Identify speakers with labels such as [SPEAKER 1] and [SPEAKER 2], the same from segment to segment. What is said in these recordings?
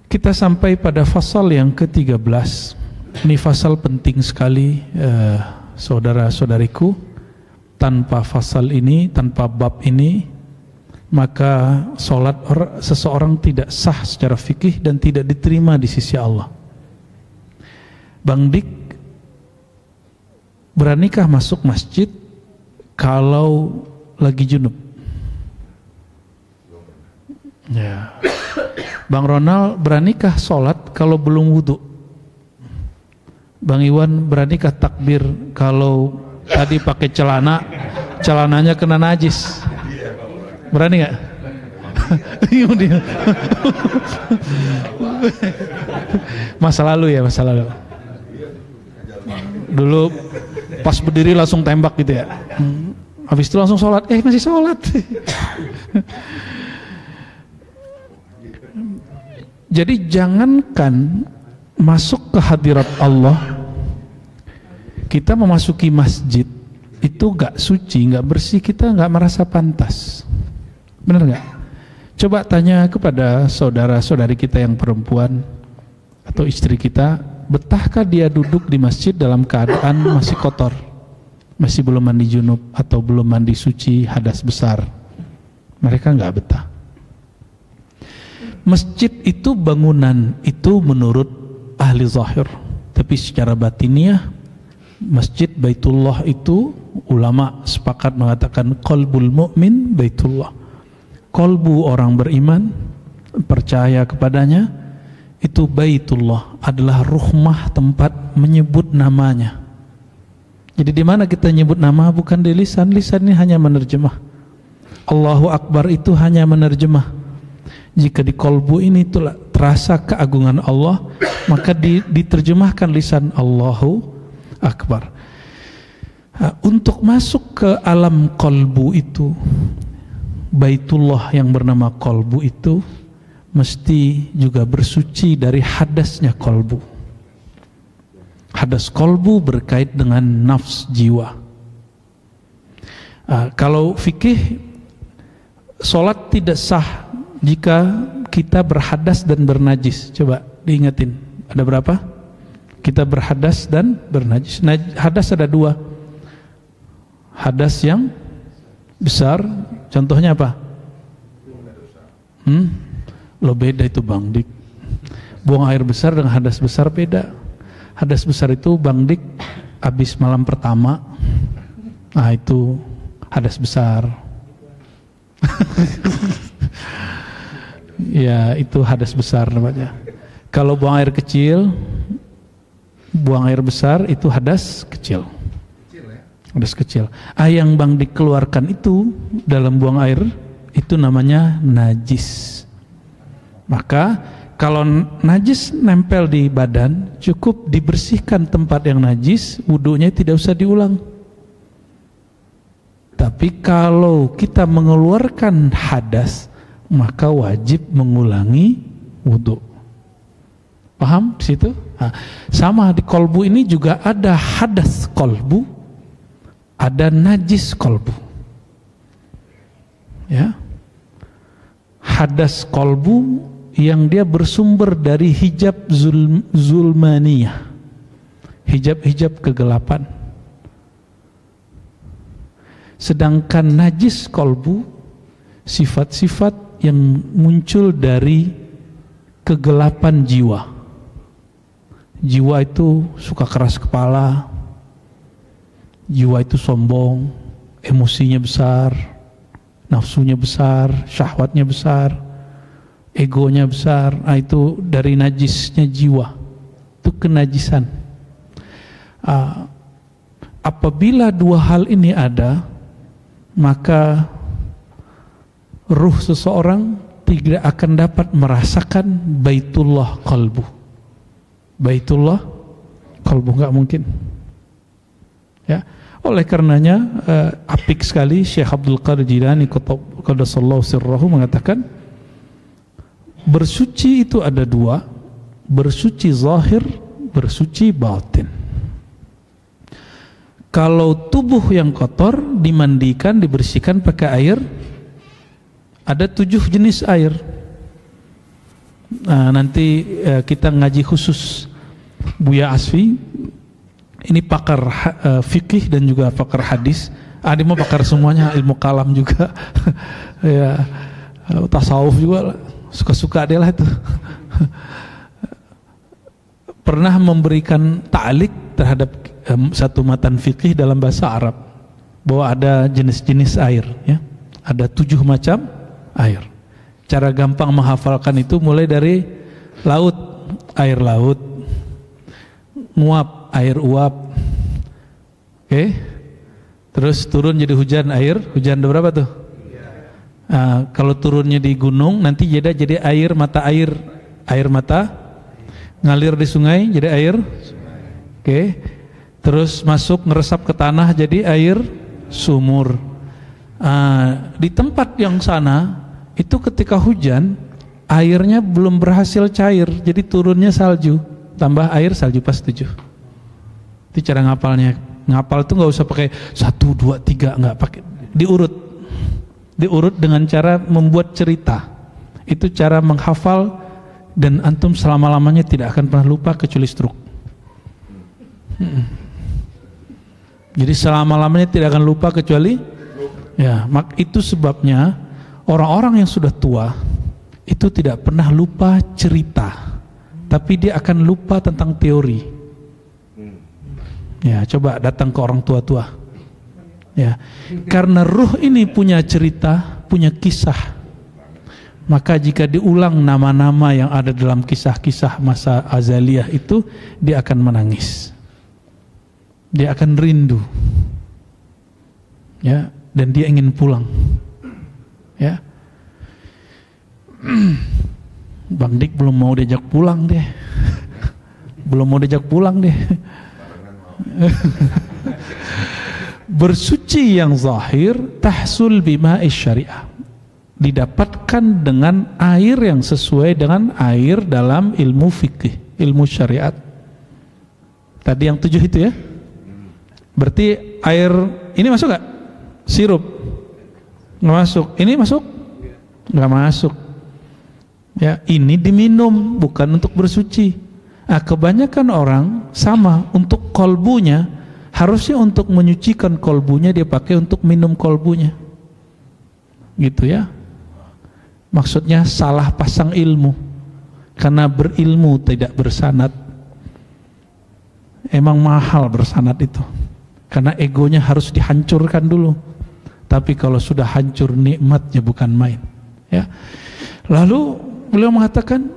[SPEAKER 1] Kita sampai pada fasal yang ke-13. Ini fasal penting sekali, saudara-saudariku. Tanpa fasal ini, tanpa bab ini, maka solat seseorang tidak sah secara fikih dan tidak diterima di sisi Allah. Bang Dik, beranikah masuk masjid kalau lagi junub? Ya. Bang Ronald, beranikah sholat kalau belum wudhu? Bang Iwan, beranikah takbir kalau tadi pakai celananya kena najis? Berani nggak? Masa lalu ya, masa lalu. Dulu pas berdiri langsung tembak gitu ya. Habis itu langsung sholat, masih sholat. Jadi jangankan masuk ke hadirat Allah, kita memasuki masjid itu gak suci, gak bersih, kita gak merasa pantas. Benar gak? Coba tanya kepada saudara-saudari kita yang perempuan atau istri kita, betahkah dia duduk di masjid dalam keadaan masih kotor, masih belum mandi junub atau belum mandi suci hadas besar? Mereka gak betah. Masjid itu bangunan, itu menurut ahli zahir. Tapi secara batiniah, Masjid Baitullah itu ulama sepakat mengatakan qalbul mu'min Baitullah. Qalbu orang beriman, percaya kepadanya, itu Baitullah, adalah rumah tempat menyebut namanya. Jadi di mana kita nyebut nama? Bukan di lisan. Lisan ini hanya menerjemah. Allahu Akbar itu hanya menerjemah. Jika di kolbu ini itulah terasa keagungan Allah, maka diterjemahkan lisan Allahu Akbar. Untuk masuk ke alam kolbu itu, Baitullah yang bernama kolbu itu, mesti juga bersuci dari hadasnya kolbu. Hadas kolbu berkait dengan nafs jiwa. Kalau fikih, sholat tidak sah jika kita berhadas dan bernajis. Coba diingetin, ada berapa? Kita berhadas dan bernajis. Hadas ada dua. Hadas yang besar, contohnya apa? Lo beda itu Bang Dik. Buang air besar dengan hadas besar beda. Hadas besar itu Bang Dik habis malam pertama, nah itu hadas besar. Ya itu hadas besar namanya. Kalau buang air kecil, buang air besar itu hadas kecil. Hadas kecil. Yang Bang dikeluarkan itu dalam buang air itu namanya najis. Maka kalau najis nempel di badan, cukup dibersihkan tempat yang najis, wudunya tidak usah diulang. Tapi kalau kita mengeluarkan hadas, maka wajib mengulangi wudhu. Paham di situ? Nah, sama di kolbu ini juga ada hadas kolbu, ada najis kolbu. Ya, hadas kolbu yang dia bersumber dari hijab zulmaniyah, hijab kegelapan. Sedangkan najis kolbu, sifat-sifat yang muncul dari kegelapan jiwa. Jiwa itu suka keras kepala, jiwa itu sombong, emosinya besar, nafsunya besar, syahwatnya besar, egonya besar. Nah, itu dari najisnya jiwa, itu kenajisan. Apabila dua hal ini ada, maka ruh seseorang tidak akan dapat merasakan Baitullah qalbu. Baitullah qalbu nggak mungkin. Ya, oleh karenanya apik sekali Syekh Abdul Qadir Jilani qaddasallahu sirrahu mengatakan, bersuci itu ada dua, bersuci zahir, bersuci batin. Kalau tubuh yang kotor dimandikan, dibersihkan pakai air, ada 7 jenis air. Nanti kita ngaji khusus Buya Asfi. Ini pakar fikih dan juga pakar hadis. Dia mau pakar semuanya, ilmu kalam juga. Ya, tasawuf juga suka-suka dia lah itu. Pernah memberikan ta'liq terhadap satu matan fikih dalam bahasa Arab, bahwa ada jenis-jenis air, ya. Ada 7 macam air. Cara gampang menghafalkan itu mulai dari laut, air laut, nguap, air uap, oke. Terus turun jadi hujan, air hujan ada berapa tuh? Kalau turunnya di gunung nanti jadi air mata, air mata ngalir di sungai jadi air, oke. Terus masuk ngeresap ke tanah jadi air sumur. Di tempat yang sana itu ketika hujan airnya belum berhasil cair, jadi turunnya salju, tambah air, salju pas 7. Itu cara ngapalnya. Ngapal itu nggak usah pakai 1, 2, 3, nggak pakai, diurut dengan cara membuat cerita. Itu cara menghafal, dan antum selama-lamanya tidak akan pernah lupa kecuali stroke. Jadi selama-lamanya tidak akan lupa kecuali, ya, itu sebabnya orang-orang yang sudah tua itu tidak pernah lupa cerita, tapi dia akan lupa tentang teori. Ya, coba datang ke orang tua-tua. Ya, karena ruh ini punya cerita, punya kisah. Maka jika diulang nama-nama yang ada dalam kisah-kisah masa azaliyah itu, dia akan menangis. Dia akan rindu. Ya, dan dia ingin pulang. Ya. Bang Dik belum mau diajak pulang deh. Belum mau diajak pulang deh. Bersuci yang zahir tahsul bima'is syariah, didapatkan dengan air yang sesuai dengan air dalam ilmu fikih, ilmu syariat. Tadi yang 7 itu ya. Berarti air ini masuk gak? Sirup nggak masuk. Ini masuk? Nggak masuk. Ya, ini diminum, bukan untuk bersuci. Kebanyakan orang sama, untuk kolbunya harusnya untuk menyucikan kolbunya dia pakai untuk minum kolbunya, gitu ya. Maksudnya salah pasang ilmu, karena berilmu tidak bersanad. Emang mahal bersanad itu, karena egonya harus dihancurkan dulu. Tapi kalau sudah hancur nikmatnya bukan main, ya. Lalu beliau mengatakan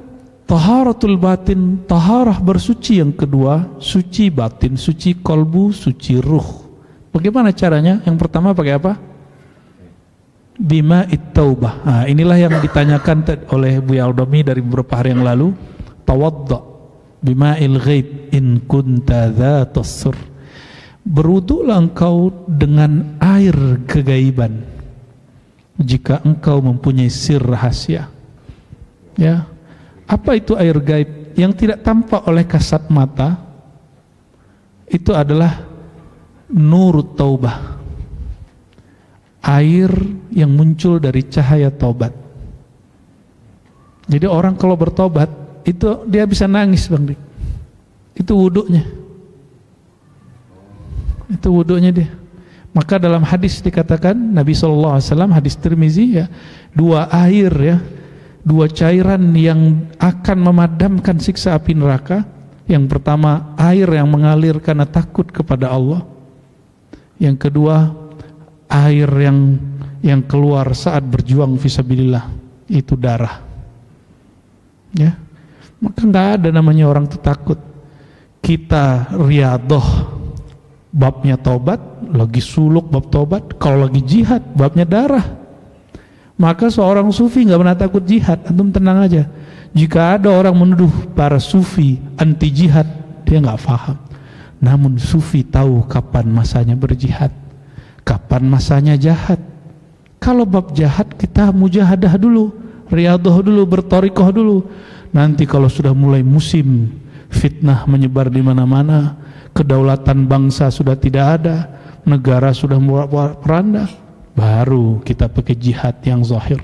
[SPEAKER 1] taharatul batin, taharah bersuci yang kedua, suci batin, suci kolbu, suci ruh. Bagaimana caranya? Yang pertama pakai apa? Bima it-taubah. Inilah yang ditanyakan oleh Buya Aldomi dari beberapa hari yang lalu. Tawadda bima il-ghaib in kunta dzatas sur. Berwudulah engkau dengan air kegaiban jika engkau mempunyai sir rahasia. Ya. Apa itu air gaib? Yang tidak tampak oleh kasat mata, itu adalah nurut taubah, air yang muncul dari cahaya taubat. Jadi orang kalau bertobat itu dia bisa nangis, Bang Dik. Itu wudunya. Itu wudunya dia. Maka dalam hadis dikatakan Nabi SAW, hadis Tirmizi ya, 2 air ya, 2 cairan yang akan memadamkan siksa api neraka. Yang pertama air yang mengalir karena takut kepada Allah. Yang kedua air yang keluar saat berjuang fisabilillah, itu darah. Ya, maka nggak ada namanya orang itu takut. Kita riyadhah babnya taubat, lagi suluk bab taubat. Kalau lagi jihad babnya darah. Maka seorang sufi nggak pernah takut jihad. Antum tenang aja. Jika ada orang menuduh para sufi anti jihad, dia nggak paham. Namun sufi tahu kapan masanya berjihad, kapan masanya jahat. Kalau bab jahat kita mujahadah dulu, riyadhah dulu, bertorikoh dulu. Nanti kalau sudah mulai musim fitnah menyebar di mana-mana, kedaulatan bangsa sudah tidak ada, negara sudah mulai peranda, baru kita pakai jihad yang zahir.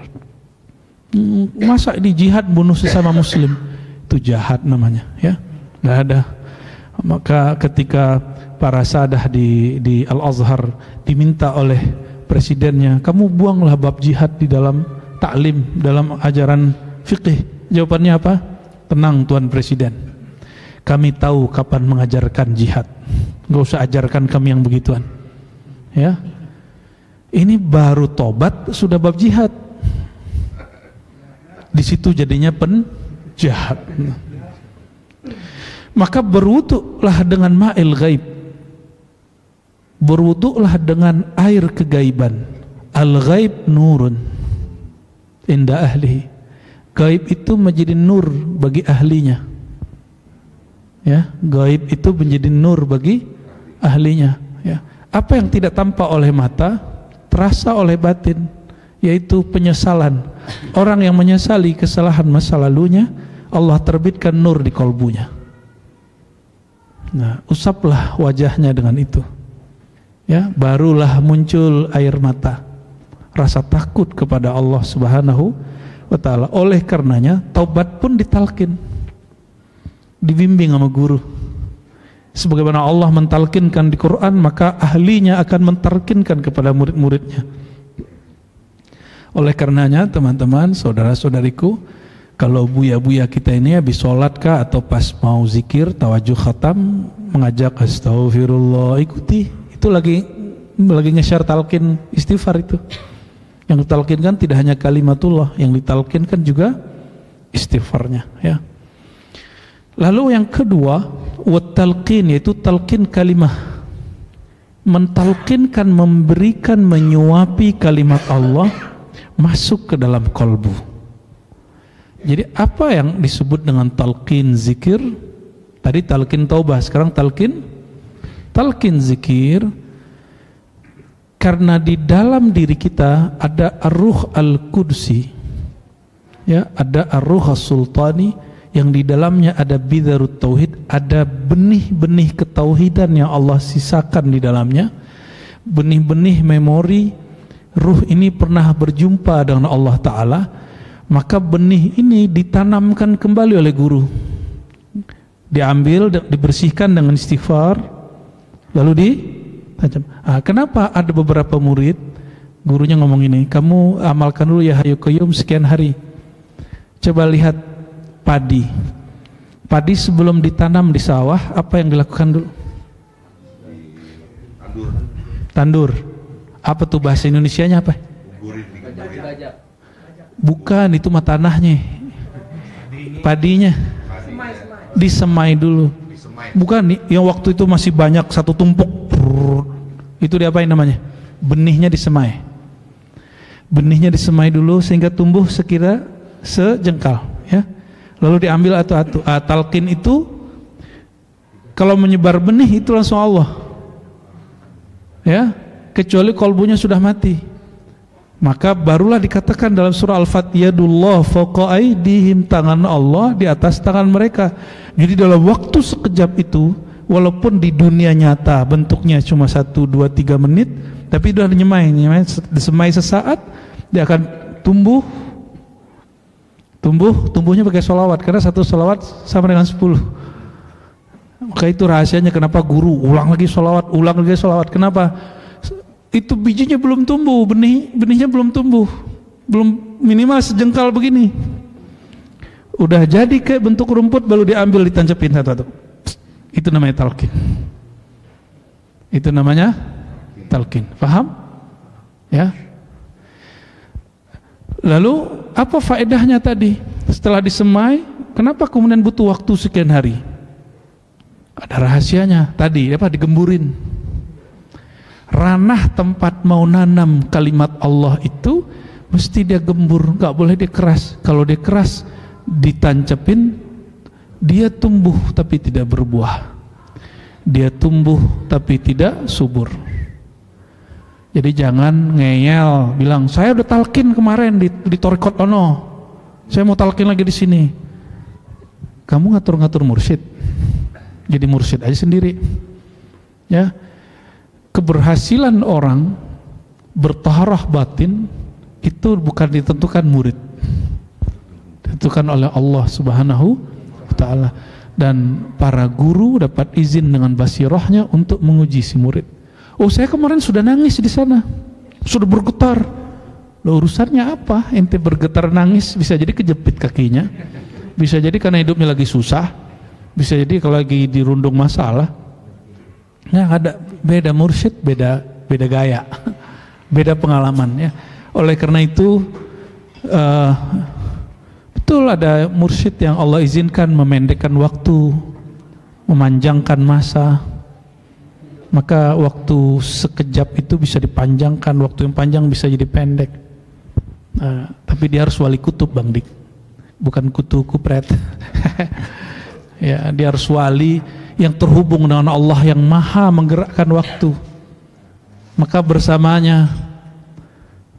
[SPEAKER 1] Masa di jihad bunuh sesama muslim? Itu jahat namanya, ya. Nggak ada. Maka ketika para sadah di Al-Azhar diminta oleh presidennya, kamu buanglah bab jihad di dalam taklim, dalam ajaran fikih. Jawabannya apa? Tenang Tuan Presiden, kami tahu kapan mengajarkan jihad. Nggak usah ajarkan kami yang begituan. Ya, ini baru tobat sudah bab jihad. Di situ jadinya penjahat. Maka berwudulah dengan ma'il ghaib, berwudulah dengan air kegaiban. Al-ghaib nurun inda ahlihi. Gaib itu menjadi nur bagi ahlinya. Ya, gaib itu menjadi nur bagi ahlinya. Ya. Apa yang tidak tampak oleh mata terasa oleh batin, yaitu penyesalan. Orang yang menyesali kesalahan masa lalunya, Allah terbitkan nur di kolbunya. Nah, usaplah wajahnya dengan itu. Ya, barulah muncul air mata, rasa takut kepada Allah Subhanahu wa ta'ala. Oleh karenanya taubat pun ditalkin, dibimbing sama guru. Sebagaimana Allah mentalkinkan di Quran, maka ahlinya akan mentalkinkan kepada murid-muridnya. Oleh karenanya teman-teman, saudara-saudariku, kalau buya-buya kita ini habis sholat kah atau pas mau zikir, tawajuh khatam, mengajak astagfirullah, ikuti. Itu lagi nge-share talqin istighfar itu. Yang ditalkinkan tidak hanya kalimatullah, yang ditalkinkan juga istighfarnya, ya. Lalu yang kedua, wat-talqin, yaitu talqin kalimah. Mentalkinkan, memberikan, menyuapi kalimat Allah masuk ke dalam kolbu. Jadi apa yang disebut dengan talqin zikir? Tadi talqin taubah, sekarang talqin zikir. Karena di dalam diri kita ada ar-ruh al-qudsi, ya, ada ar-ruh as-sultani, yang di dalamnya ada bidharut tauhid, ada benih-benih ketauhidan yang Allah sisakan di dalamnya, benih-benih memori. Ruh ini pernah berjumpa dengan Allah Ta'ala, maka benih ini ditanamkan kembali oleh guru, diambil, dibersihkan dengan istighfar, lalu ditajam. Kenapa ada beberapa murid gurunya ngomong ini, kamu amalkan dulu ya Hayyu Qayyum sekian hari. Coba lihat padi sebelum ditanam di sawah, apa yang dilakukan dulu? Tandur. Apa tuh bahasa Indonesianya apa? Bukan, itu mah tanahnya. Padinya disemai dulu. Bukan, yang waktu itu masih banyak satu tumpuk. Itu diapain namanya? Benihnya disemai. Benihnya disemai dulu sehingga tumbuh sekira sejengkal, ya. Lalu diambil atu-atu. Talqin itu kalau menyebar benih itu langsung Allah, ya, kecuali kolbunya sudah mati. Maka barulah dikatakan dalam surah Al-Fatihah, yadullah fawqa aydihim, tangan Allah di atas tangan mereka. Jadi dalam waktu sekejap itu, walaupun di dunia nyata bentuknya cuma 1, 2, 3 menit, tapi sudah disemai sesaat, dia akan tumbuhnya pakai sholawat, karena 1 sholawat sama dengan 10. Maka itu rahasianya kenapa guru ulang lagi sholawat, kenapa? Itu bijinya belum tumbuh, benihnya belum tumbuh, belum minimal sejengkal begini, udah jadi kayak bentuk rumput, baru diambil, ditancapin satu-satu. Itu namanya talqin. Itu namanya talqin. Paham? Ya. Lalu apa faedahnya tadi? Setelah disemai, kenapa kemudian butuh waktu sekian hari? Ada rahasianya. Tadi apa? Digemburin. Ranah tempat mau nanam kalimat Allah itu mesti dia gembur, nggak boleh dia keras. Kalau dia keras, ditancepin, dia tumbuh tapi tidak berbuah, dia tumbuh tapi tidak subur. Jadi jangan ngeyel bilang saya udah talqin kemarin di Torikot ono, saya mau talqin lagi di sini. Kamu ngatur-ngatur mursyid, jadi mursyid aja sendiri, ya. Keberhasilan orang bertaharah batin itu bukan ditentukan murid, ditentukan oleh Allah Subhanahu wa Ta'ala. Dan para guru dapat izin dengan basirahnya untuk menguji si murid. Oh, saya kemarin sudah nangis di sana, sudah bergetar. Loh, urusannya apa? Ente bergetar nangis, bisa jadi kejepit kakinya, bisa jadi karena hidupnya lagi susah, bisa jadi kalau lagi dirundung masalah. Nah, ada beda mursyid, beda gaya, beda pengalaman ya. Oleh karena itu betul ada mursyid yang Allah izinkan memendekkan waktu, memanjangkan masa. Maka waktu sekejap itu bisa dipanjangkan, waktu yang panjang bisa jadi pendek. Tapi dia harus wali kutub, Bang Dik, bukan kutu kupret. Ya, dia harus wali yang terhubung dengan Allah yang maha menggerakkan waktu. Maka bersamanya,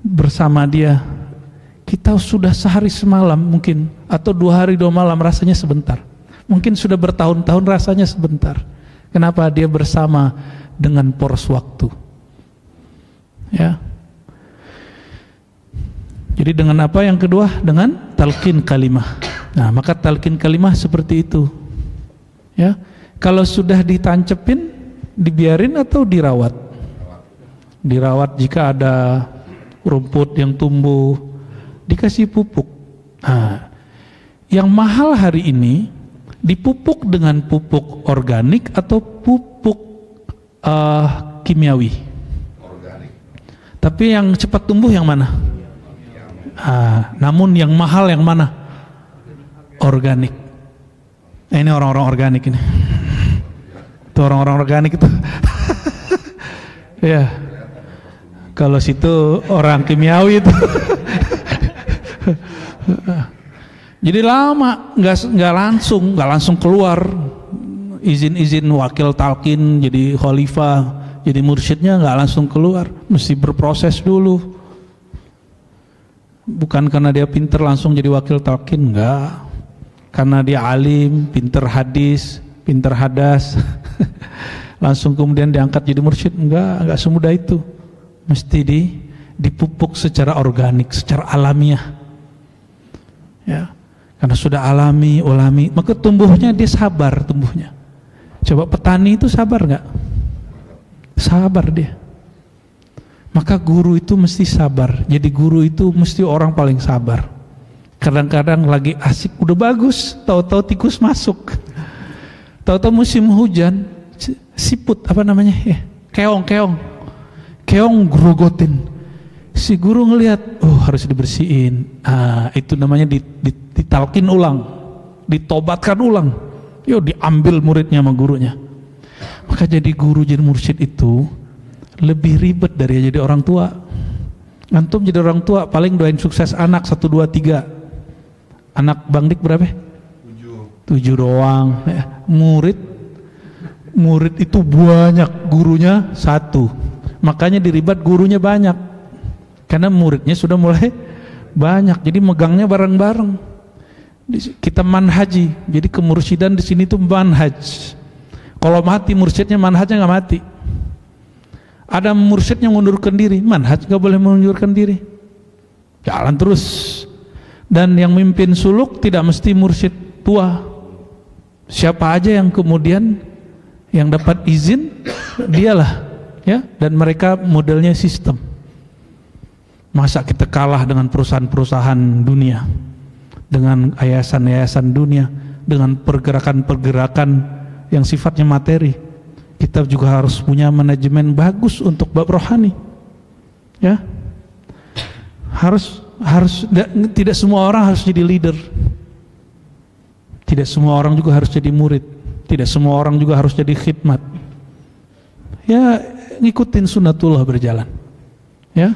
[SPEAKER 1] bersama dia, kita sudah sehari semalam mungkin, atau 2 hari 2 malam rasanya sebentar. Mungkin sudah bertahun-tahun rasanya sebentar. Kenapa? Dia bersama dengan poros waktu. Ya. Jadi dengan apa yang kedua? Dengan talqin kalimah. Nah, maka talqin kalimah seperti itu. Ya. Kalau sudah ditancepin, dibiarin atau dirawat? Dirawat jika ada rumput yang tumbuh, dikasih pupuk. Nah, yang mahal hari ini dipupuk dengan pupuk organik atau pupuk kimiawi. Organik. Tapi yang cepat tumbuh yang mana? Namun yang mahal yang mana? Organik. Ini orang-orang organik ini. Itu orang-orang organik itu. Ya. Kalau situ orang kimiawi itu. Jadi lama nggak langsung keluar izin wakil talqin jadi khalifah, jadi mursyidnya nggak langsung keluar, mesti berproses dulu. Bukan karena dia pinter langsung jadi wakil talqin, enggak. Karena dia alim, pinter hadis, pinter hadas, langsung kemudian diangkat jadi mursyid, enggak semudah itu. Mesti dipupuk secara organik, secara alamiah. Ya. Karena sudah alami, maka tumbuhnya dia sabar tumbuhnya. Coba petani itu sabar nggak? Sabar dia. Maka guru itu mesti sabar. Jadi guru itu mesti orang paling sabar. Kadang-kadang lagi asik, udah bagus, tahu-tahu tikus masuk. Tahu-tahu musim hujan, siput apa namanya? Keong grogotin. Si guru ngelihat, oh harus dibersihin. Itu namanya ditalkin ulang, ditobatkan ulang. Yo, diambil muridnya sama gurunya. Maka jadi guru, jadi mursyid itu lebih ribet dari jadi orang tua. Antum jadi orang tua paling doain sukses anak 1, 2, 3. Anak Bang Dik berapa? 7 doang. Murid itu banyak, gurunya 1. Makanya diribat gurunya banyak. Karena muridnya sudah mulai banyak, jadi megangnya bareng-bareng. Kita manhaji, jadi kemursidan di sini tuh manhaj. Kalau mati mursyidnya, manhajnya nggak mati. Ada mursyid yang mengundurkan diri, manhaj nggak boleh mengundurkan diri. Jalan terus. Dan yang mimpin suluk tidak mesti mursyid tua. Siapa aja yang kemudian yang dapat izin, dialah, ya. Dan mereka modelnya sistem. Masa kita kalah dengan perusahaan-perusahaan dunia, dengan yayasan-yayasan dunia, dengan pergerakan-pergerakan yang sifatnya materi. Kita juga harus punya manajemen bagus untuk bab rohani, ya. Tidak semua orang harus jadi leader, tidak semua orang juga harus jadi murid, tidak semua orang juga harus jadi khidmat. Ya, ngikutin sunnatullah berjalan, ya.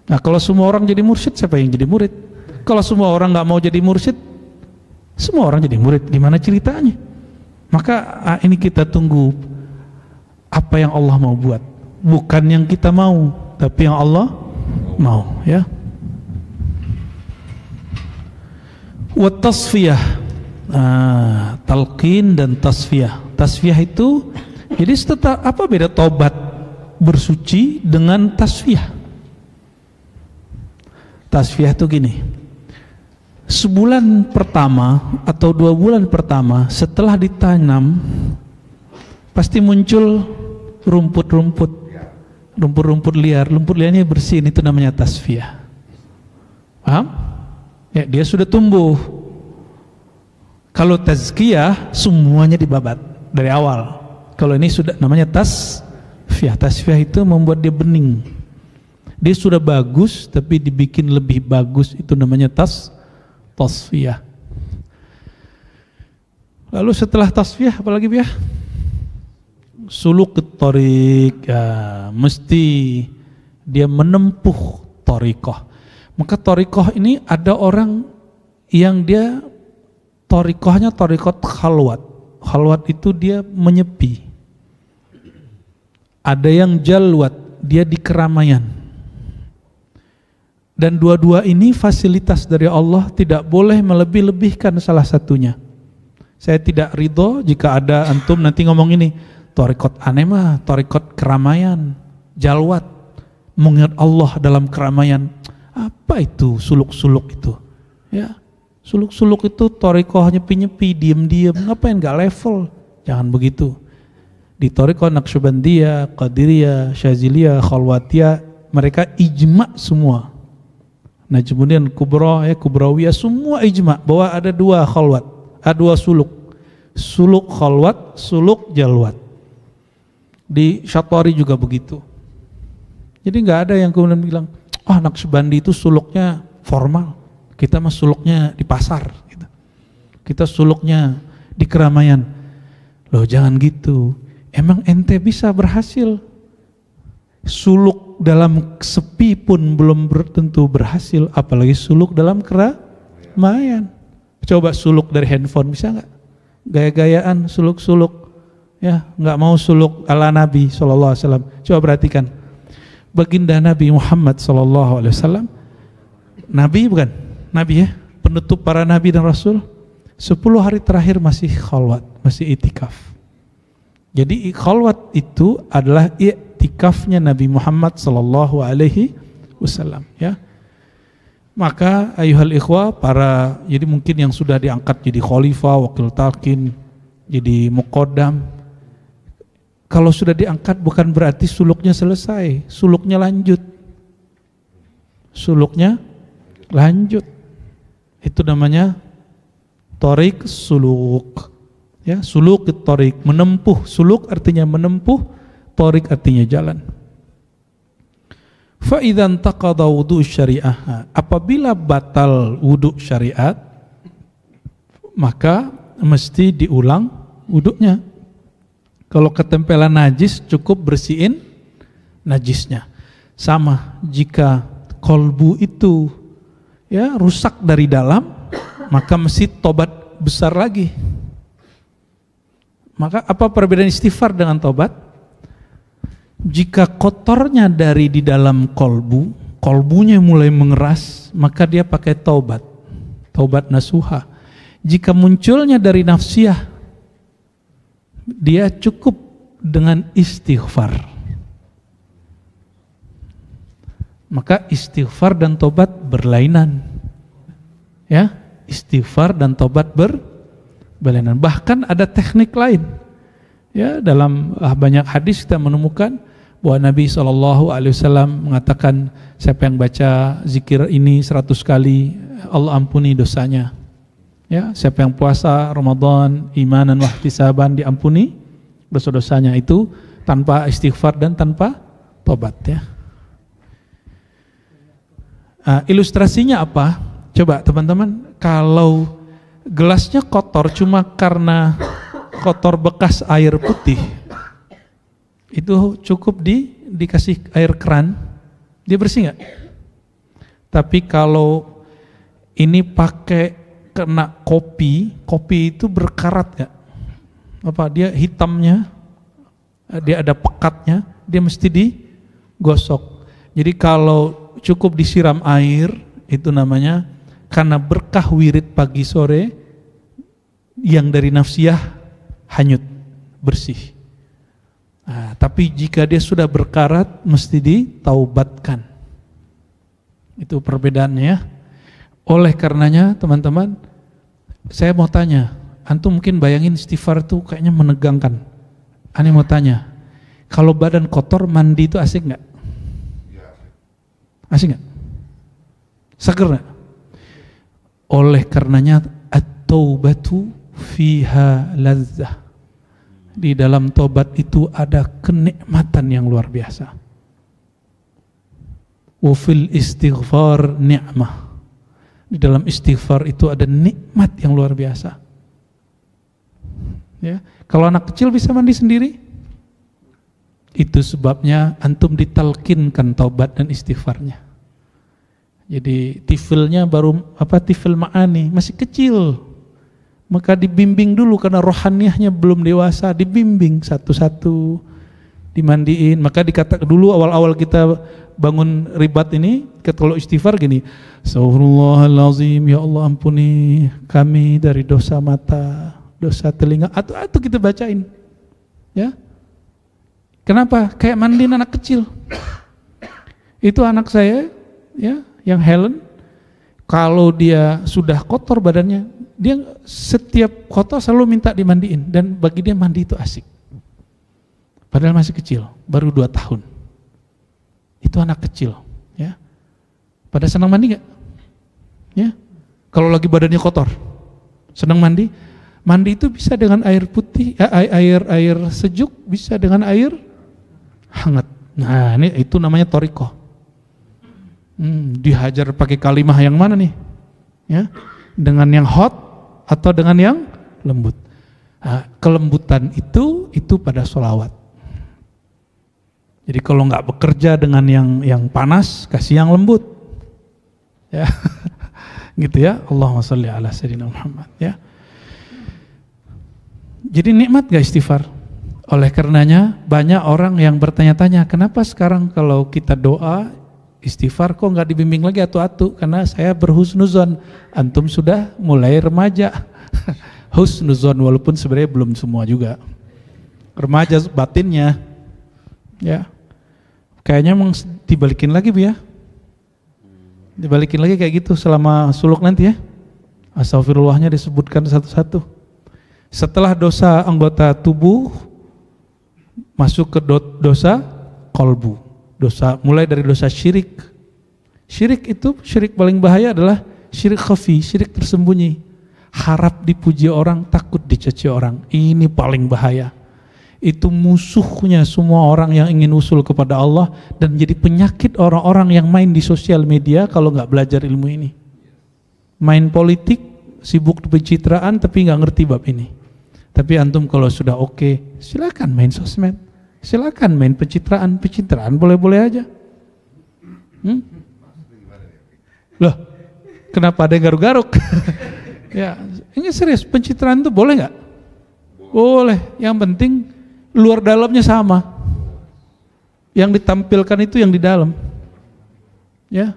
[SPEAKER 1] Nah, kalau semua orang jadi mursyid, siapa yang jadi murid? Kalau semua orang nggak mau jadi mursyid, semua orang jadi murid, gimana ceritanya? Maka ini kita tunggu apa yang Allah mau buat, bukan yang kita mau, tapi yang Allah mau, ya. Wa tasfiyah, talqin dan tasfiyah. Tasfiyah itu, jadi apa beda tobat bersuci dengan tasfiyah? Tasfiyah itu gini, sebulan pertama atau 2 bulan pertama setelah ditanam pasti muncul rumput-rumput liar. Rumput liarnya bersihin, itu namanya tasfiyah. Paham? Ya, dia sudah tumbuh. Kalau tazkiyah semuanya dibabat dari awal. Kalau ini sudah namanya tasfiyah. Tasfiyah itu membuat dia bening. Dia sudah bagus tapi dibikin lebih bagus, itu namanya tasfiyah. Lalu setelah tasfiyah apalagi ya? Suluk thariq, ya, mesti dia menempuh thariqah. Maka thariqah ini ada orang yang dia thariqahnya thariqat khalwat. Khalwat itu dia menyepi. Ada yang jalwat, dia di keramaian. Dan dua-dua ini fasilitas dari Allah, tidak boleh melebih-lebihkan salah satunya. Saya tidak ridho jika ada antum nanti ngomong ini, thariqat aneh mah, thariqat keramaian, jalwat, mengingat Allah dalam keramaian. Apa itu suluk-suluk itu? Ya, suluk-suluk itu thariqah nyepi-nyepi, diem-diem, ngapain gak level? Jangan begitu. Di thariqah Naqsyabandiyah, Qadiriyah, Syaziliyah, Khalwatiyah, mereka ijma semua. Nah kemudian Kubra, ya, Kubrawiyah, semua ijma bahwa ada 2 khalwat, ada 2 suluk. Suluk khalwat, suluk jalwat. Di Syatwari juga begitu. Jadi nggak ada yang kemudian bilang, Naqsyabandi itu suluknya formal, kita mah suluknya di pasar, gitu. Kita suluknya di keramaian. Loh jangan gitu. Emang ente bisa berhasil? Suluk dalam sepi pun belum tentu berhasil, apalagi suluk dalam keramaian. Coba suluk dari handphone, bisa nggak? Gaya-gayaan suluk-suluk, ya, nggak mau suluk ala Nabi SAW. Coba perhatikan, baginda Nabi Muhammad SAW, Nabi bukan? Nabi ya, penutup para Nabi dan Rasul, 10 hari terakhir masih khalwat, masih itikaf. Jadi khalwat itu adalah iktikafnya Nabi Muhammad SAW, ya. Maka ayuhal ikhwah, jadi mungkin yang sudah diangkat jadi khalifah, wakil talqin, jadi muqaddam, kalau sudah diangkat bukan berarti suluknya selesai, suluknya lanjut. Suluknya lanjut. Itu namanya thariq suluk. Ya, suluk thariq, menempuh. Suluk artinya menempuh, thariq artinya jalan. Fa idzan taqada wudu syariah, apabila batal wudu syariat, maka mesti diulang wudunya. Kalau ketempelan najis cukup bersihin najisnya. Sama jika kolbu itu ya rusak dari dalam, maka mesti tobat besar lagi. Maka apa perbedaan istighfar dengan tobat? Jika kotornya dari di dalam kolbu, kolbunya mulai mengeras, maka dia pakai taubat, taubat nasuha. Jika munculnya dari nafsiyah, dia cukup dengan istighfar. Maka istighfar dan tobat berlainan. Ya, istighfar dan tobat berlainan. Bahkan ada teknik lain. Ya, dalam banyak hadis kita menemukan bahwa Nabi SAW mengatakan, siapa yang baca zikir ini 100 kali, Allah ampuni dosanya. Ya, siapa yang puasa Ramadan imanan wahtisaban, diampuni dosa-dosanya. Itu tanpa istighfar dan tanpa tobat, ya. Ilustrasinya apa? Coba teman-teman, kalau gelasnya kotor cuma karena kotor bekas air putih, itu cukup dikasih air keran, dia bersih nggak? Tapi kalau ini pakai kena kopi itu berkarat nggak? Apa dia hitamnya, dia ada pekatnya, dia mesti digosok. Jadi kalau cukup disiram air, itu namanya karena berkah wirid pagi sore yang dari nafsiyah hanyut, bersih. Nah, tapi jika dia sudah berkarat, mesti ditaubatkan. Itu perbedaannya, ya. Oleh karenanya teman-teman, saya mau tanya, antum mungkin bayangin istighfar itu kayaknya menegangkan. Ani mau tanya, kalau badan kotor mandi itu asik nggak? Asik nggak? Seger nggak? Oleh karenanya at-taubatu fiha ladzah. Di dalam tobat itu ada kenikmatan yang luar biasa. Wa fil istighfar ni'mah. Di dalam istighfar itu ada nikmat yang luar biasa. Ya, kalau anak kecil bisa mandi sendiri, itu sebabnya antum ditalkinkan taubat dan istighfarnya. Jadi tifilnya baru tifil ma'ani, masih kecil. Maka dibimbing dulu karena rohaniahnya belum dewasa, dibimbing satu-satu, dimandiin. Maka dikatakan dulu awal-awal kita bangun ribat ini, kalau istighfar gini, Astaghfirullahalazim, ya Allah ampuni kami dari dosa mata, dosa telinga, atau kita bacain. Ya. Kenapa? Kayak mandiin anak kecil. Itu anak saya, ya, yang Helen, kalau dia sudah kotor badannya, dia setiap kotor selalu minta dimandiin, dan bagi dia mandi itu asik. Padahal masih kecil, baru 2 tahun. Itu anak kecil, ya. Pada senang mandi nggak? Ya. Kalau lagi badannya kotor, senang mandi. Mandi itu bisa dengan air putih, air sejuk, bisa dengan air hangat. Nah, itu namanya toriko. Dihajar pakai kalimah yang mana nih? Ya, dengan yang hot atau dengan yang lembut. Nah, kelembutan itu pada sholawat. Jadi kalau nggak bekerja dengan yang panas, kasih yang lembut, ya, gitu ya. Allahumma sholli ala sayyidina Muhammad, ya. Jadi nikmat gak istighfar? Oleh karenanya banyak orang yang bertanya-tanya, kenapa sekarang kalau kita doa istighfar kok nggak dibimbing lagi atu-atu? Karena saya berhusnuzon, antum sudah mulai remaja. Husnuzon walaupun sebenarnya belum semua juga. Remaja batinnya, ya. Kayaknya emang dibalikin lagi Bu ya. Dibalikin lagi kayak gitu selama suluk nanti ya. Astagfirullahnya disebutkan satu-satu. Setelah dosa anggota tubuh masuk ke dosa kolbu. Dosa mulai dari dosa syirik. Syirik itu, syirik paling bahaya adalah syirik khafi, syirik tersembunyi. Harap dipuji orang, takut dicaci orang. Ini paling bahaya. Itu musuhnya semua orang yang ingin usul kepada Allah, dan jadi penyakit orang-orang yang main di sosial media kalau nggak belajar ilmu ini. Main politik, sibuk pencitraan tapi nggak ngerti bab ini. Tapi antum kalau sudah oke, silakan main sosmed, silakan main pencitraan boleh-boleh aja. Loh, kenapa ada yang garuk-garuk? Ya, ini serius, pencitraan itu boleh nggak? Boleh, yang penting luar dalamnya sama. Yang ditampilkan itu yang di dalam. Ya.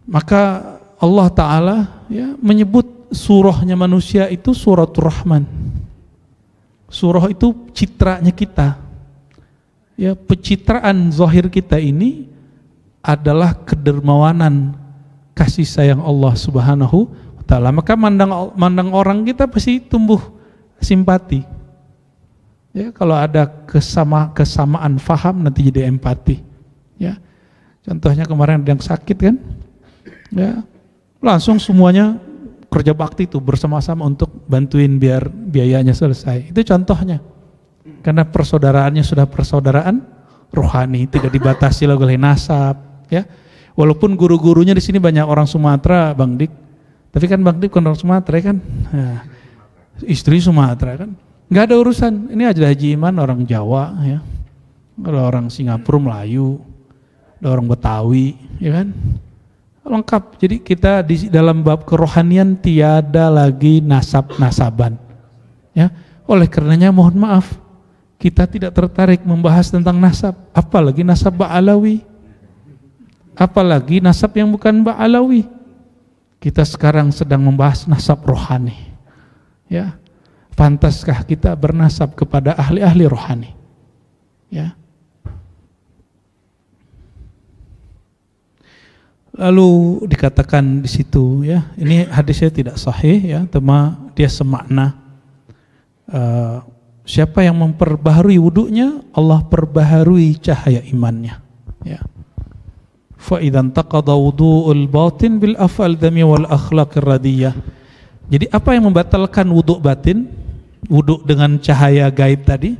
[SPEAKER 1] Maka Allah Ta'ala ya menyebut surahnya manusia itu suratul Rahman. Surah itu citranya kita. Ya, pencitraan zahir kita ini adalah kedermawanan kasih sayang Allah Subhanahu wa Ta'ala. Maka mandang orang kita pasti tumbuh simpati. Ya, kalau ada kesamaan faham nanti jadi empati. Ya. Contohnya kemarin ada yang sakit kan? Ya. Langsung semuanya kerja bakti itu bersama-sama untuk bantuin biar biayanya selesai. Itu contohnya. Karena persaudaraannya sudah persaudaraan rohani, tidak dibatasi oleh nasab, ya. Walaupun guru-gurunya di sini banyak orang Sumatera, Bang Dik. Tapi kan Bang Dik bukan orang Sumatera kan? Nah, istri Sumatera kan, nggak ada urusan. Ini aja Haji Iman orang Jawa, ya, ada orang Singapura, Melayu, ada orang Betawi, ya kan, lengkap. Jadi kita di dalam bab kerohanian tiada lagi nasab-nasaban, ya. Oleh karenanya mohon maaf, kita tidak tertarik membahas tentang nasab, apalagi nasab Ba'alawi, apalagi nasab yang bukan Ba'alawi. Kita sekarang sedang membahas nasab rohani. Ya, pantaskah kita bernasab kepada ahli-ahli rohani? Ya. Lalu dikatakan di situ ya, ini hadisnya tidak sahih ya, cuma dia semakna. Siapa yang memperbaharui wudunya, Allah perbaharui cahaya imannya. Ya. Fa idzan taqada wudu'ul batin bil af'al dami wal akhlaqir radiyah. Jadi apa yang membatalkan wudu batin? Wudu dengan cahaya gaib tadi.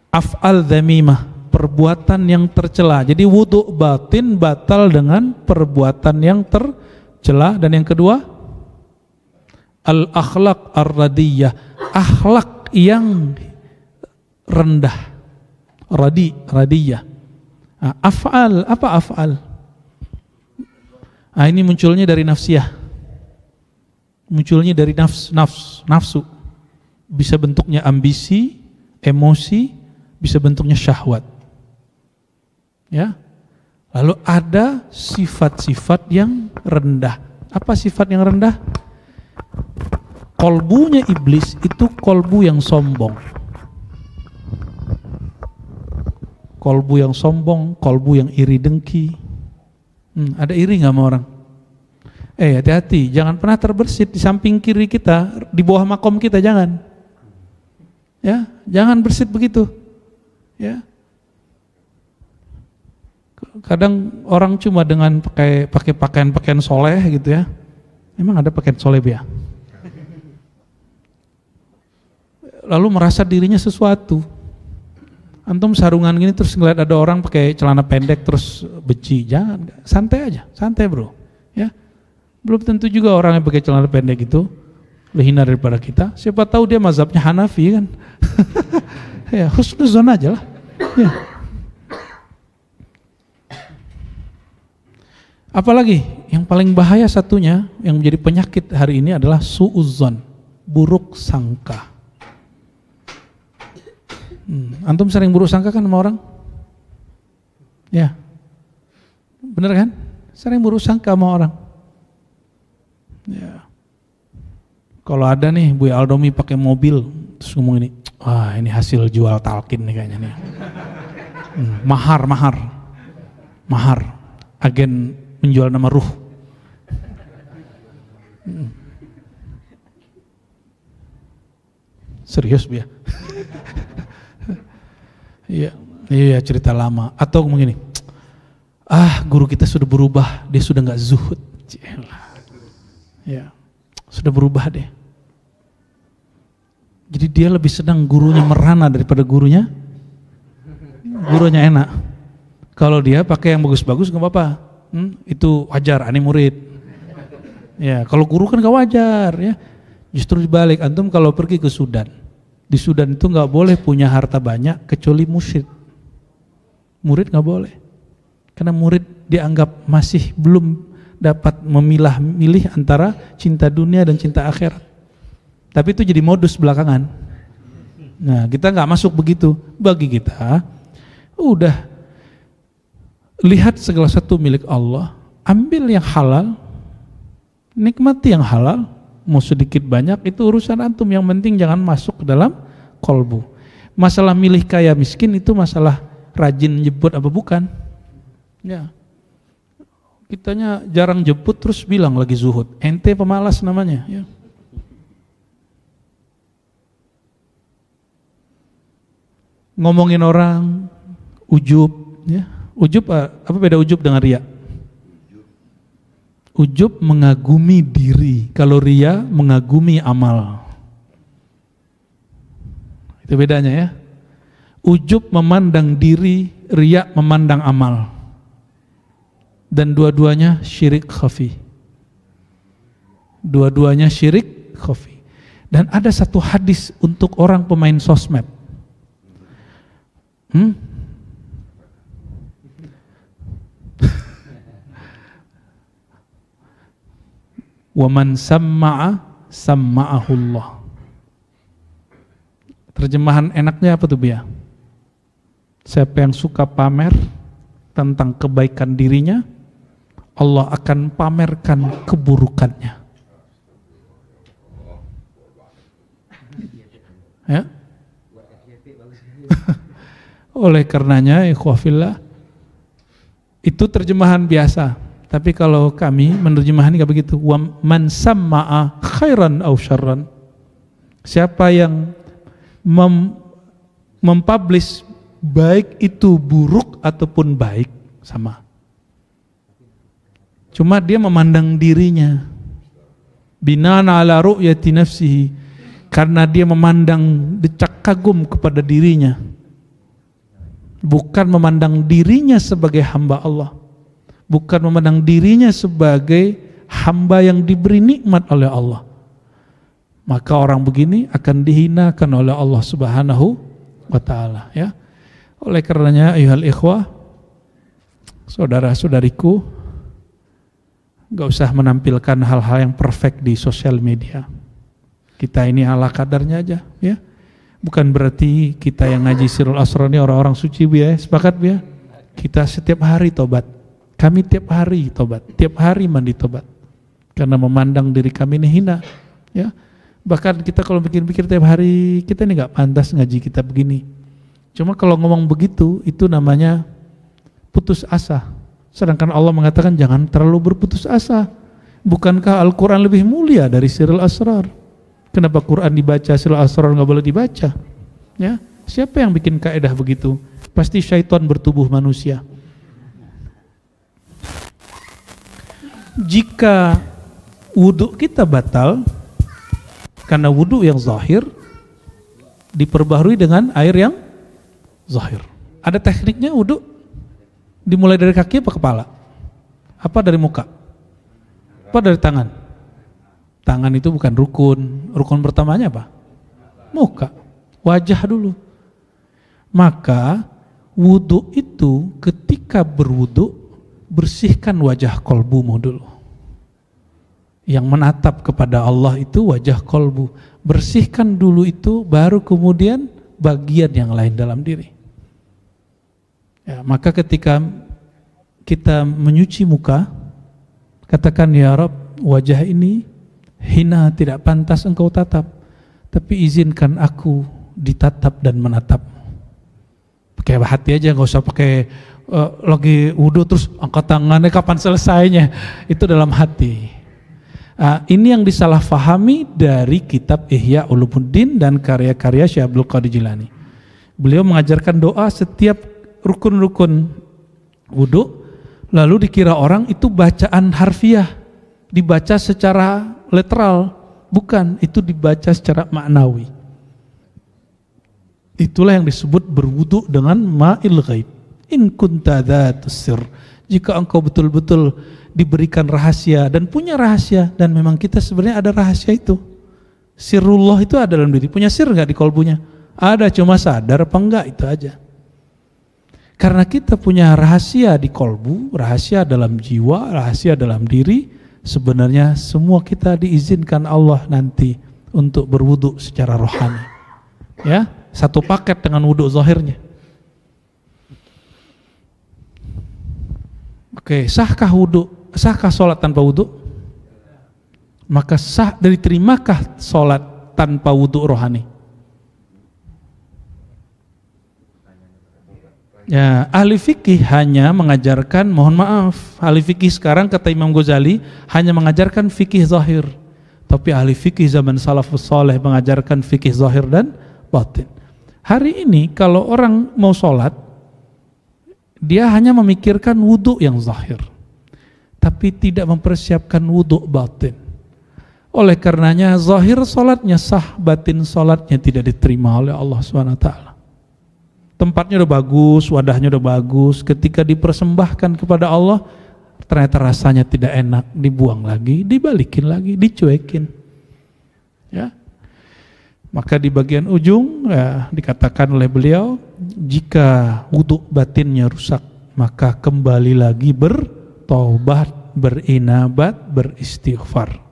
[SPEAKER 1] Af'al damimah, perbuatan yang tercela. Jadi wudu batin batal dengan perbuatan yang tercela. Dan yang kedua, al akhlaq ar-radiyah, akhlak yang rendah. Radiyah. Af'al, apa af'al? Ini munculnya dari nafsiyah. Munculnya dari nafsu. Bisa bentuknya ambisi, emosi, bisa bentuknya syahwat. Ya. Lalu ada sifat-sifat yang rendah. Apa sifat yang rendah? Kolbunya iblis itu kolbu yang sombong. Kolbu yang sombong, kolbu yang iri dengki. Ada iri nggak sama orang? Hati-hati, jangan pernah terbersit di samping kiri kita, di bawah makom kita, jangan. Ya, jangan bersit begitu. Ya. Kadang orang cuma dengan pakai pakaian soleh gitu ya. Emang ada pakaian soleh ya? Lalu merasa dirinya sesuatu. Antum sarungan gini terus ngeliat ada orang pakai celana pendek terus benci, jangan, santai aja, santai bro. Ya. Belum tentu juga orang yang pakai celana pendek itu lebih hina daripada kita. Siapa tahu dia mazhabnya Hanafi kan. Ya, husnuzon aja lah. Ya. Apalagi yang paling bahaya satunya yang menjadi penyakit hari ini adalah suudzon, buruk sangka. Antum sering buruk sangka kan sama orang? Ya, bener kan? Sering buruk sangka sama orang. Ya. Kalau ada nih Buya Aldomi pakai mobil terus ngomong ini, wah ini hasil jual talkin nih kayaknya nih. Mahar, agen menjual nama ruh. Serius Buya? Iya cerita lama. Atau begini, guru kita sudah berubah, dia sudah nggak zuhud. Ya, sudah berubah deh. Jadi dia lebih senang gurunya merana daripada gurunya enak. Kalau dia pakai yang bagus-bagus nggak apa-apa, itu wajar, aneh murid. Ya, kalau guru kan nggak wajar ya. Justru dibalik, antum kalau pergi ke Sudan, di Sudan itu nggak boleh punya harta banyak kecuali musyrik. Murid nggak boleh, karena murid dianggap masih belum dapat memilah-milih antara cinta dunia dan cinta akhirat. Tapi itu jadi modus belakangan. Nah, kita nggak masuk begitu. Bagi kita, udah lihat segala sesuatu milik Allah, ambil yang halal, nikmati yang halal, mau sedikit banyak itu urusan antum. Yang penting jangan masuk ke dalam kolbu. Masalah milih kaya miskin itu masalah rajin jemput apa bukan? Ya. Kitanya jarang jemput terus bilang lagi zuhud. Ente pemalas namanya. Ya. Ngomongin orang, ujub. Ya. Ujub, apa beda ujub dengan riya? Ujub mengagumi diri. Kalau riya mengagumi amal. Itu bedanya ya. Ujub memandang diri, riya memandang amal. Dan dua-duanya syirik khafi. Dua-duanya syirik khafi. Dan ada satu hadis untuk orang pemain sosmed. Wa man samma'a samma'ahullah. Terjemahan enaknya apa tuh Bia? Siapa yang suka pamer tentang kebaikan dirinya, Allah akan pamerkan keburukannya. Ya. Oleh karenanya ikhwafillah, Itu terjemahan biasa. Tapi kalau kami menerjemahkan nggak begitu. Wa man samma'a khairan aw syarran. Siapa yang mempublish baik itu buruk ataupun baik, sama. Cuma dia memandang dirinya. Binaan ala ru'yati nafsihi. Karena dia memandang decak kagum kepada dirinya. Bukan memandang dirinya sebagai hamba Allah. Bukan memandang dirinya sebagai hamba yang diberi nikmat oleh Allah. Maka orang begini akan dihinakan oleh Allah Subhanahu wa ta'ala, ya. Oleh karenanya ayuhal ikhwah, saudara-saudariku, gak usah menampilkan hal-hal yang perfect di sosial media. Kita ini ala kadarnya aja, ya. Bukan berarti kita yang ngaji Sirul Asrar ini orang-orang suci, ya. Sepakat, ya. Kita setiap hari tobat. Kami tiap hari tobat, tiap hari mandi tobat. Karena memandang diri kami ini hina, ya. Bahkan kita kalau pikir-pikir tiap hari, kita ini gak pantas ngaji kita begini. Cuma kalau ngomong begitu, itu namanya putus asa. Sedangkan Allah mengatakan jangan terlalu berputus asa. Bukankah Al-Quran lebih mulia dari Sirul Asrar? Kenapa Quran dibaca, Sirul Asrar gak boleh dibaca? Ya, siapa yang bikin kaidah begitu? Pasti syaitan bertubuh manusia. Jika wudhu kita batal karena wudhu yang zahir, diperbaharui dengan air yang zahir. Ada tekniknya wudhu? Dimulai dari kaki apa kepala? Apa dari muka? Apa dari tangan? Tangan itu bukan rukun. Rukun pertamanya apa? Muka. Wajah dulu. Maka wudhu itu ketika berwudhu, bersihkan wajah kolbumu dulu. Yang menatap kepada Allah itu wajah kolbu. Bersihkan dulu itu, baru kemudian bagian yang lain dalam diri. Ya, maka ketika kita menyuci muka, katakan, ya Rabb, wajah ini hina, tidak pantas engkau tatap, tapi izinkan aku ditatap dan menatap. Pakai hati aja, nggak usah pakai lagi wudhu terus angkat tangannya kapan selesainya. Itu dalam hati. Ini yang disalahfahami dari kitab Ihya Ulumuddin dan karya-karya Syekh Abdul Qadir Jilani. Beliau mengajarkan doa setiap rukun-rukun wudhu, lalu dikira orang itu bacaan harfiah, dibaca secara literal. Bukan, itu dibaca secara maknawi. Itulah yang disebut berwudhu dengan ma'il ghaib. In kunta dzatus sir. Jika engkau betul-betul diberikan rahasia dan punya rahasia, dan memang kita sebenarnya ada rahasia itu. Sirullah itu ada dalam diri. Punya sir enggak di kolbunya? Ada, cuma sadar apa enggak, itu aja. Karena kita punya rahasia di kolbu, rahasia dalam jiwa, rahasia dalam diri, sebenarnya semua kita diizinkan Allah nanti untuk berwudu secara rohani. Ya, satu paket dengan wudu zahirnya. Oke, sahkah wudu? Sahkah sholat tanpa wudu? Maka sah dari terimakah sholat tanpa wudu rohani? Ya, ahli fikih hanya mengajarkan, mohon maaf, ahli fikih sekarang kata Imam Ghazali hanya mengajarkan fikih zahir. Tapi ahli fikih zaman salafus saleh mengajarkan fikih zahir dan batin. Hari ini kalau orang mau sholat, dia hanya memikirkan wudu yang zahir, tapi tidak mempersiapkan wudu batin. Oleh karenanya zahir sholatnya sah, batin sholatnya tidak diterima oleh Allah SWT. Tempatnya udah bagus, wadahnya udah bagus, ketika dipersembahkan kepada Allah ternyata rasanya tidak enak, dibuang lagi, dibalikin lagi, dicuekin. Ya. Maka di bagian ujung ya, dikatakan oleh beliau, jika wudu batinnya rusak, maka kembali lagi bertaubat, berinabat, beristighfar.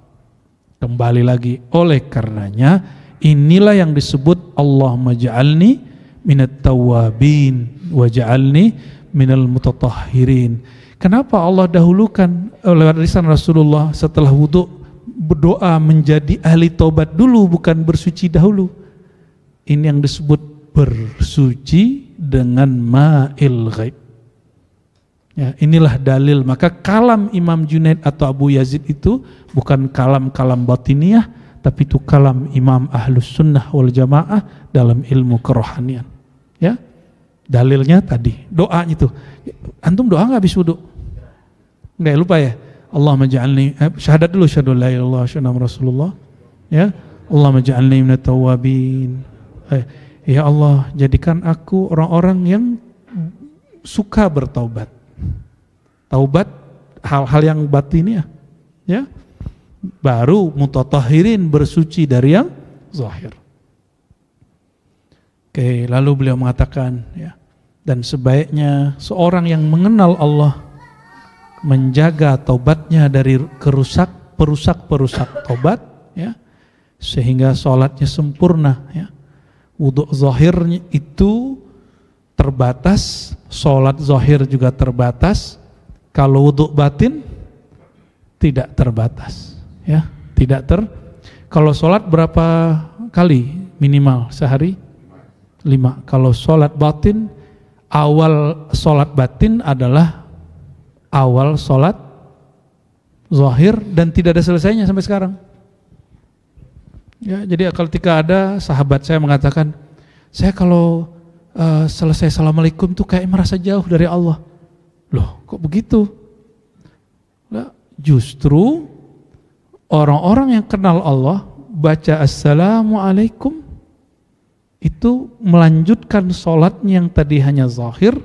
[SPEAKER 1] Kembali lagi. Oleh karenanya inilah yang disebut Allahumma ja'alni minat tawabin waj'alni minal mutatahhirin. Kenapa Allah dahulukan lewat lisan Rasulullah setelah wudu berdoa menjadi ahli taubat dulu, bukan bersuci dahulu? Ini yang disebut bersuci dengan ma'il ghaib. Ya, inilah dalil. Maka kalam Imam Junaid atau Abu Yazid itu bukan kalam-kalam batiniyah, tapi itu kalam Imam Ahlus Sunnah wal Jamaah dalam ilmu kerohanian. Ya, dalilnya tadi, doanya itu. Antum doa nggak habis wudu? Nggak lupa ya. Allahumma ja'alni, syahadat dulu, syahadu la ilaha illallah wa syahadu Rasulullah. Ya, Allahumma ja'alni minat tawabin. Ya Allah, jadikan aku orang-orang yang suka bertaubat. Taubat hal-hal yang batiniah, ya. Baru mutatahhirin, bersuci dari yang zahir. Oke, lalu beliau mengatakan, ya, dan sebaiknya seorang yang mengenal Allah menjaga taubatnya dari perusak-perusak taubat, ya, sehingga sholatnya sempurna, ya. Wudu zahirnya itu terbatas, sholat zahir juga terbatas. Kalau wudu batin tidak terbatas, ya, kalau sholat berapa kali minimal sehari? 5. Kalau sholat batin, awal sholat batin adalah awal sholat zahir dan tidak ada selesainya sampai sekarang. Ya, jadi ketika ada sahabat saya mengatakan, saya kalau selesai assalamualaikum tuh kayak merasa jauh dari Allah. Loh, kok begitu? Nah, justru orang-orang yang kenal Allah baca assalamualaikum itu melanjutkan sholatnya yang tadi hanya zahir,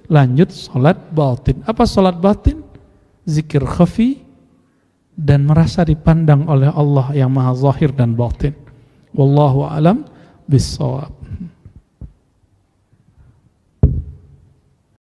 [SPEAKER 1] lanjut sholat batin. Apa sholat batin? Zikir khafi dan merasa dipandang oleh Allah yang maha zahir dan batin. Wallahu a'lam bissawab.